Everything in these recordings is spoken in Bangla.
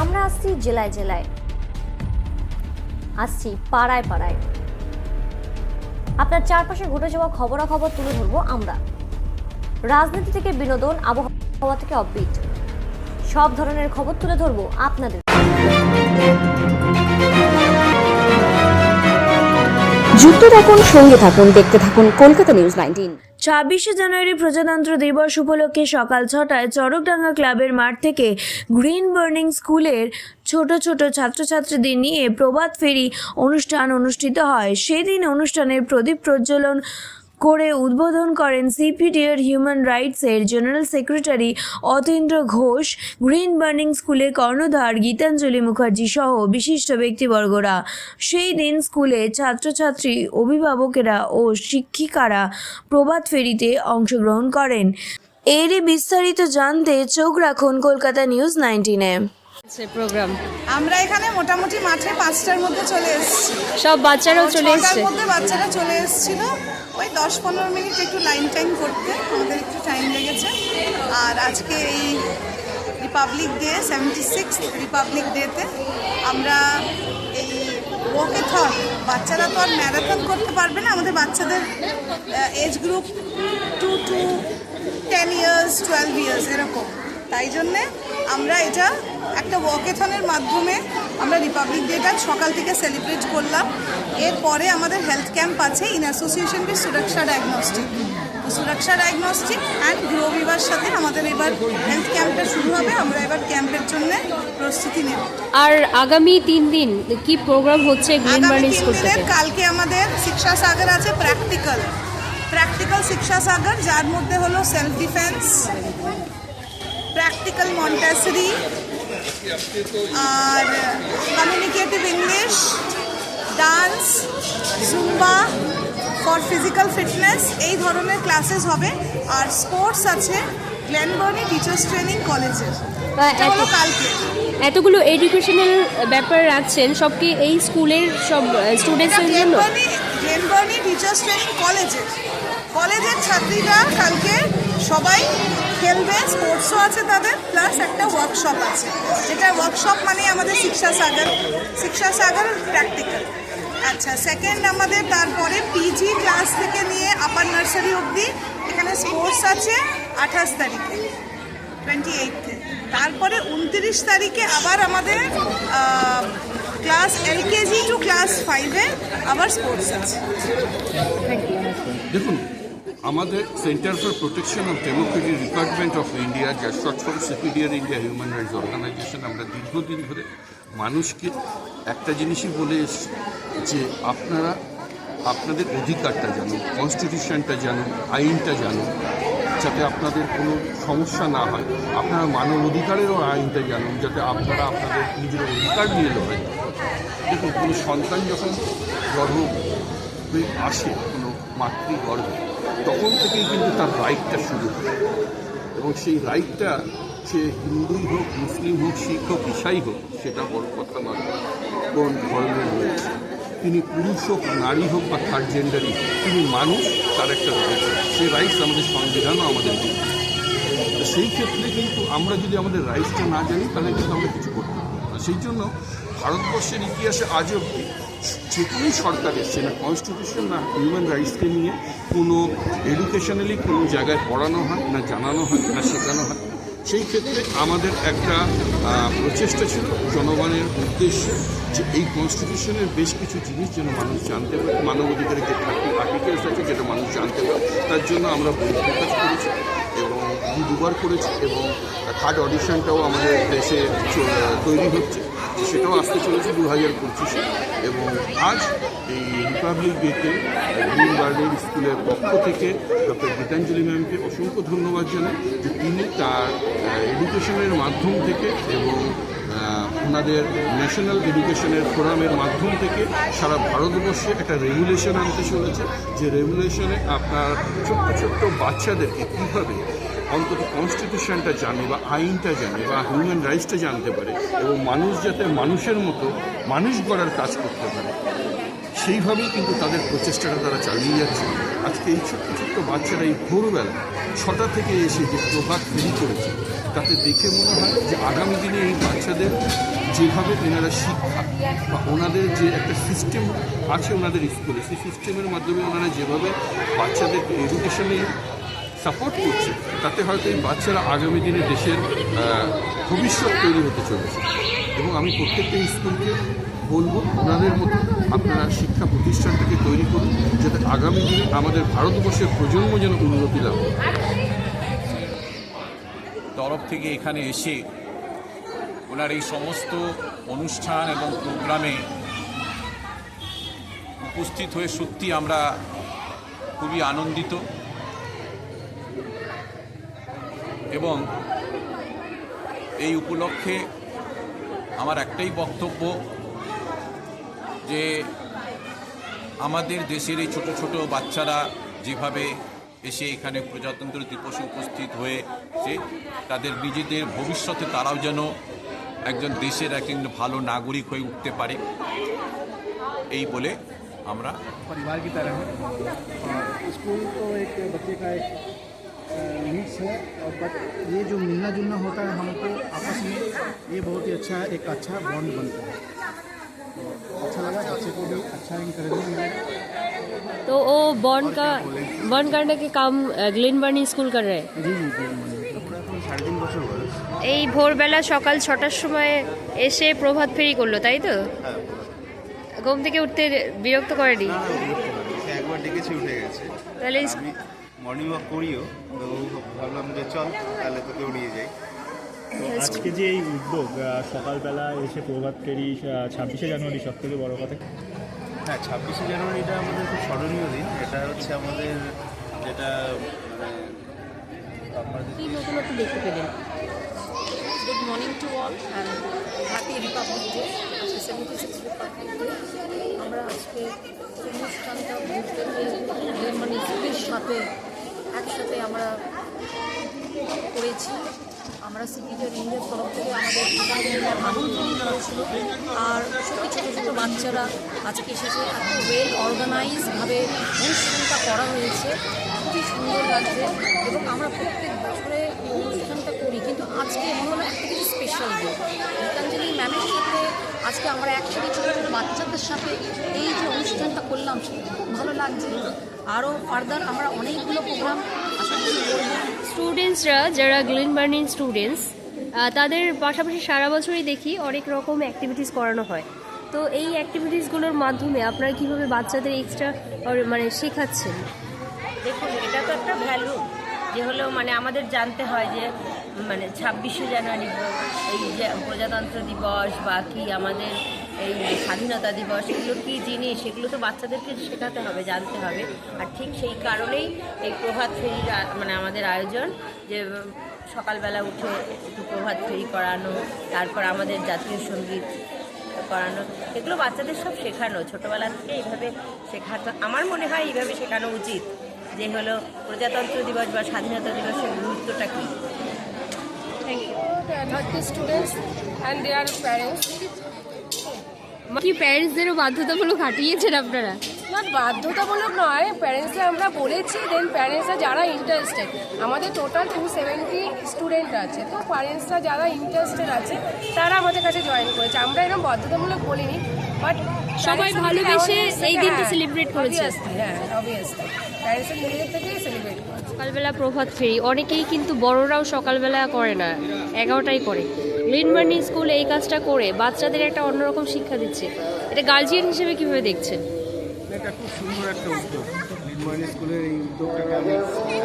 আমরা আসছি জেলায় জেলায়, আসছি পাড়ায় পাড়ায়। আপনার চারপাশে ঘটে যাওয়া খবরাখবর তুলে ধরবো আমরা। রাজনীতি থেকে বিনোদন, আবহাওয়া থেকে অফবিট, সব ধরনের খবর তুলে ধরবো আপনাদের। যুক্ত থাকুন, সঙ্গে থাকুন, দেখতে থাকুন কলকাতা নিউজ 19। 26শে জানুয়ারি প্রজাতন্ত্র দিবস উপলক্ষে সকাল 6টায় চরকডাঙ্গা ক্লাবের মাঠ থেকে গ্রিন বার্নিং স্কুলের ছোট ছোট ছাত্রছাত্রীদের নিয়ে প্রভাত ফেরি অনুষ্ঠান অনুষ্ঠিত হয়। সেদিন অনুষ্ঠানের প্রদীপ প্রজ্বলন করে উদ্বোধন করেন সিপিডির হিউম্যান রাইটসের general secretary Atindra Ghosh. Green burning স্কুলের কর্ণধার গীতাঞ্জলি মুখার্জি সহ বিশিষ্ট ব্যক্তিবর্গরা সেই দিন স্কুলে ছাত্রছাত্রী, অভিভাবকেরা ও শিক্ষিকারা প্রভাত ফেরিতে অংশগ্রহণ করেন। এরই বিস্তারিত জানতে চোখ রাখুন কলকাতা নিউজ 19-এ। প্রোগ্রাম আমরা এখানে মোটামুটি মাঠে 5টার মধ্যে চলে এসেছি। সব বাচ্চারাও চলে এসেছে। 6টার মধ্যে বাচ্চারা চলে এসেছিল। ওই 10-15 মিনিট একটু লাইন টাইম করতে আমাদের একটু টাইম লেগেছে। আর আজকে এই রিপাবলিক ডে, 76 রিপাবলিক ডেতে আমরা এই ওয়াকেথন, বাচ্চারা তো আর ম্যারাথন করতে পারবে না, আমাদের বাচ্চাদের age group 2 to 10 years, 12 years এরকম। তাই জন্যে আমরা এটা একটা ওয়াকেথনের মাধ্যমে আমরা রিপাবলিক ডেটা সকাল থেকে সেলিব্রেট করলাম। এরপরে আমাদের হেলথ ক্যাম্প আছে ইন অ্যাসোসিয়েশন উইথ সুরক্ষা ডায়াগনস্টিক। সুরক্ষা ডায়াগনস্টিক অ্যান্ড গ্রো ভিভার সাথে আমাদের এবার হেলথ ক্যাম্পটা শুরু হবে। আমরা এবার ক্যাম্পের জন্য প্রস্তুতি নেব। আর আগামী 3 দিন কি প্রোগ্রাম হচ্ছে গ্রিন বার্নিং স্কুল থেকে? কালকে আমাদের শিক্ষা সাগর আছে, প্র্যাকটিক্যাল শিক্ষা সাগর, যার মধ্যে হলো সেলফ ডিফেন্স, প্র্যাকটিক্যাল মন্টেসরি আর communicative English, dance, Zumba for physical fitness, এই ধরনের ক্লাসেস হবে। আর স্পোর্টস আছে গ্লেনবার্নি টিচার্স ট্রেনিং কলেজের, এটা হলো কালকে। এতগুলো এডুকেশনাল ব্যাপার রাখছেন, সব কি এই স্কুলের সব স্টুডেন্টসদের জন্য? গ্লেনবার্নি টিচার্স ট্রেনিং কলেজের ছাত্রীরা কালকে সবাই খেলবে, স্পোর্টসও আছে তাদের, প্লাস একটা ওয়ার্কশপ আছে, যেটা ওয়ার্কশপ মানে আমাদের শিক্ষা সাগর প্র্যাকটিক্যাল। আচ্ছা, সেকেন্ড আমাদের তারপরে পিজি ক্লাস থেকে নিয়ে আপার নার্সারি অবধি এখানে স্পোর্টস আছে 28 তারিখে, 28-এ। তারপরে 29 তারিখে আবার আমাদের ক্লাস এলকেজি টু ক্লাস 5-এ আবার স্পোর্টস আছে। দেখুন, আমাদের centre for protection of democracy department of India, যা short form CPDR India human rights organisation, আমরা দীর্ঘদিন ধরে মানুষকে একটা জিনিসই বলে এসছি যে আপনারা আপনাদের অধিকারটা জানুন, কনস্টিটিউশনটা জানুন, আইনটা জানুন, যাতে আপনাদের কোনো সমস্যা না হয়। আপনারা মানব অধিকারেরও আইনটা জানুন, যাতে আপনারা আপনাদের নিজের অধিকার নিয়ে লড়াই। দেখুন, কোনো সন্তান যখন গর্ভে আসে, কোনো মাতৃগর্ভে, তখন থেকেই কিন্তু তার রাইটটা শুরু হয়। এবং সেই রাইটটা সে হিন্দুই হোক, মুসলিম হোক, শিখ হোক, ইসাই হোক, সেটা বড় কথা নয় কোন ধর্মের রয়েছে। তিনি পুরুষ হোক, নারী হোক বা থার্ড জেন্ডারই হোক, তিনি মানুষ, তার একটা রয়েছে। সেই রাইটস আমাদের সংবিধানও আমাদের দিচ্ছে। তো সেই ক্ষেত্রে কিন্তু আমরা যদি আমাদের রাইটসটা না জানি, তাহলে কিন্তু আমরা কিছু করতে পারবো না। সেই জন্য ভারতবর্ষের ইতিহাসে আজ অবধি যে কোনো সরকার এসছে না, কনস্টিটিউশন না হিউম্যান রাইটসকে নিয়ে কোনো এডুকেশনালি কোনো জায়গায় পড়ানো হয় না, জানানো হয় না, শেখানো হয়। সেই ক্ষেত্রে আমাদের একটা প্রচেষ্টা ছিল জনগণের উদ্দেশ্যে যে এই কনস্টিটিউশনের বেশ কিছু জিনিস যেন মানুষ জানতে পারে, মানবাধিকারের যে 30 আর্টিকেলস আছে যেটা মানুষ জানতে পারে, তার জন্য আমরা বই প্রকাশ করেছি এবং 2বার করেছি। এবং থার্ড অডিশনটাও আমাদের দেশে তৈরি হচ্ছে, সেটাও আসতে চলেছে 2025-এ। এবং আজ এই রিপাবলিক ডেতে গ্রিন বার্নিং স্কুলের পক্ষ থেকে ডক্টর গীতাঞ্জলি ম্যামকে অসংখ্য ধন্যবাদ জানাই যে তিনি তার এডুকেশনের মাধ্যম থেকে এবং ওনাদের ন্যাশনাল এডুকেশনের ফোরামের মাধ্যম থেকে সারা ভারতবর্ষে একটা রেগুলেশন আনতে চলেছে, যে রেগুলেশনে আপনার ছোট্ট ছোট্ট বাচ্চাদেরকে কীভাবে অন্তত কনস্টিটিউশনটা জানে বা আইনটা জানে বা হিউম্যান রাইটসটা জানতে পারে এবং মানুষ যাতে মানুষের মতো মানুষ গড়ার কাজ করতে পারে, সেইভাবেই কিন্তু তাদের প্রচেষ্টাটা তারা চালিয়ে যাচ্ছে। আজকে এই ছোট্ট ছোট্ট বাচ্চারা এই ভোরবেলা 6টা থেকে এসে যে প্রভাত ফেরি করেছে তাতে দেখে মনে হয় যে আগামী দিনে এই বাচ্চাদের যেভাবে এনারা শিক্ষা বা ওনাদের যে একটা সিস্টেম আছে ওনাদের স্কুলে, সেই সিস্টেমের মাধ্যমে ওনারা যেভাবে বাচ্চাদেরকে এডুকেশনে সাপোর্ট করছে তাতে হয়তো এই বাচ্চারা আগামী দিনে দেশের ভবিষ্যৎ তৈরি হতে চলেছে। এবং আমি প্রত্যেকটা স্কুলকে বলবো ওনাদের মতো আপনারা শিক্ষা প্রতিষ্ঠানটাকে তৈরি করুন যাতে আগামী দিনে আমাদের ভারতবর্ষের প্রজন্ম যেন উন্নতি লাভ করে। তরফ থেকে এখানে এসে ওনার এই সমস্ত অনুষ্ঠান এবং প্রোগ্রামে উপস্থিত হয়ে সত্যি আমরা খুবই আনন্দিত এবং এই উপলক্ষে আমার একটাই বক্তব্য যে আমাদের দেশের এই ছোট ছোট বাচ্চারা যেভাবে এসে এখানে প্রজাতন্ত্র দিবসে উপস্থিত হয়েছে তাদের নিজেদের ভবিষ্যতে তারাও যেন একজন দেশের একজন ভালো নাগরিক হয়ে উঠতে পারে এই বলে আমরা परिवार की तरह है। और स्कूल तो एक बच्चे का एक नीड्स है, और बट ये जो मिलना जुलना होता है हमको आपस में, ये बहुत ही अच्छा एक अच्छा बॉन्ड बनता है। तो अच्छा लगा, बच्चे को भी अच्छा इंकरेजमेंट मिलेगा। तो वो बॉन्ड करने के काम ग्लेन बार्निंग स्कूल कर रहे हैं। जी जी जी, पूरा तो 3.5 বছর বয়স। এই ভোরবেলা সকাল 6টার সময় এসে প্রভাত ফেরি করলো, তাই তো? ঘুম থেকে উঠতে বিরক্ত করেনি? একবার ডেকেছি উঠে গেছে। তাহলে আমি মর্নিং ওয়াক করিও, তো ভাবলাম যে চল তাহলে তোকেও নিয়ে যাই। তো আজকে যে এই উদ্যোগ সকালবেলা এসে প্রভাত ফেরি 26শে জানুয়ারি সব থেকে বড় কথা। হ্যাঁ, 26শে জানুয়ারিটা আমাদের খুব স্মরণীয় দিন। এটা হচ্ছে আমাদের যেটা কি নতুনত্ব দেখতে পেলেন? Good morning to all and happy Republic Day. 76th Republic Day. আমরা আজকে অনুষ্ঠানটা বুঝতে পেরে মানে স্কুলের সাথে একসাথে আমরা করেছি। আমরা সিপিডিআর ইন্ডিয়ার তরফ থেকে আমাদের আমন্ত্রণ করেছিল, আর সবই ছোটো ছোটো বাচ্চারা আজকে এসেছে। এত ওয়েল অর্গানাইজভাবে অনুষ্ঠানটা করা হয়েছে, খুবই সুন্দর লাগছে। এবং আমরা প্রত্যেক বছরে এই অনুষ্ঠানটা করি, কিন্তু আজকে মনে হলো একটা কিছু স্পেশাল ডে। গীতাঞ্জলি ম্যামের সাথে আজকে আমরা একসাথে ছোটো ছোটো বাচ্চাদের সাথে এই যে অনুষ্ঠানটা করলাম, খুব ভালো লাগছে। আরও ফার্দার আমরা অনেকগুলো প্রোগ্রাম আশা করি করবো। স্টুডেন্টসরা যারা গ্লেন বার্নিং স্টুডেন্টস, তাদের পাশাপাশি সারা বছরই দেখি অনেক রকম অ্যাক্টিভিটিস করানো হয়। তো এই অ্যাক্টিভিটিসগুলোর মাধ্যমে আপনারা কীভাবে বাচ্চাদের এক্সট্রা মানে শেখাচ্ছেন? দেখুন, এটা তো একটা ভ্যালু যে হলো মানে আমাদের জানতে হয় যে মানে 26শে জানুয়ারি এই যে প্রজাতন্ত্র দিবস বা কি আমাদের এই স্বাধীনতা দিবস, এগুলো কী জিনিস, এগুলো তো বাচ্চাদেরকে শেখাতে হবে, জানতে হবে। আর ঠিক সেই কারণেই এই প্রভাত ফেরির মানে আমাদের আয়োজন, যে সকালবেলা উঠে একটু প্রভাত ফেরি করানো, তারপর আমাদের জাতীয় সঙ্গীত করানো, এগুলো বাচ্চাদের সব শেখানো ছোটোবেলা থেকে এইভাবে শেখাতে আমার মনে হয় এইভাবে শেখানো উচিত, যে হলো প্রজাতন্ত্র দিবস বা স্বাধীনতা দিবসের গুরুত্বটা কী। Thank you. 30 students and their parents. কি প্যারেন্টসদেরও বাধ্যতামূলক হাঁটিয়েছেন আপনারা? না, বাধ্যতামূলক নয়, প্যারেন্টসরা আমরা বলেছি, দেন প্যারেন্টসরা যারা ইন্টারেস্টেড, আমাদের টোটাল 270 স্টুডেন্ট আছে, তো প্যারেন্টসরা যারা ইন্টারেস্টেড আছে তারা আমাদের কাছে জয়েন করেছে। আমরা এরকম বাধ্যতামূলক বলিনি, বাট সবাই ভালোবেসে এই দিনটা সেলিব্রেট করেছে। হ্যাঁ, অবভিয়াসলি প্যারেন্টসরা নিজেদের থেকেই সেলিব্রেট করে। সকালবেলা প্রভাত ফেরি অনেকেই কিন্তু বড়রাও সকালবেলা করে না, 11টায় করে। গ্লেন বার্নিং স্কুল এই কাজটা করে বাচ্চাদের একটা অন্যরকম শিক্ষা দিচ্ছে, এটা গার্জিয়ান হিসেবে কীভাবে দেখছেন? এটা খুব সুন্দর একটা উদ্যোগ। গ্লেন বার্নিং স্কুলের এই উদ্যোগটাকে আমি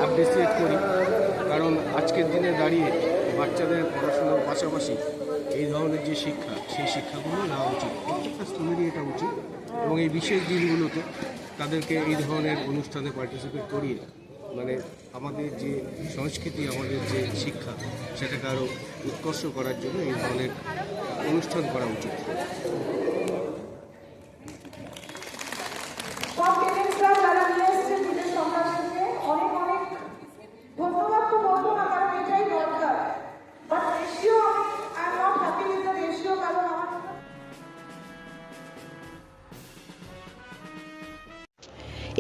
অ্যাপ্রিসিয়েট করি, কারণ আজকের দিনে দাঁড়িয়ে বাচ্চাদের পড়াশোনার পাশাপাশি এই ধরনের যে শিক্ষা, সেই শিক্ষাগুলো নেওয়া উচিত। প্রত্যেকটা স্কুলেরই এটা উচিত, এবং এই বিশেষ দিনগুলোতে তাদেরকে এই ধরনের অনুষ্ঠানে পার্টিসিপেট করিয়ে মানে আমাদের যে সংস্কৃতি, আমাদের যে শিক্ষা, সেটাকে আরও উৎকর্ষ করার জন্য এই ধরনের অনুষ্ঠান করা উচিত।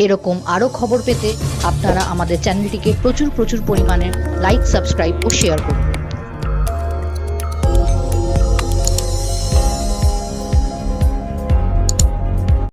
এরকম আরও খবর পেতে আপনারা আমাদের চ্যানেলটিকে প্রচুর পরিমাণে লাইক, সাবস্ক্রাইব ও শেয়ার করুন।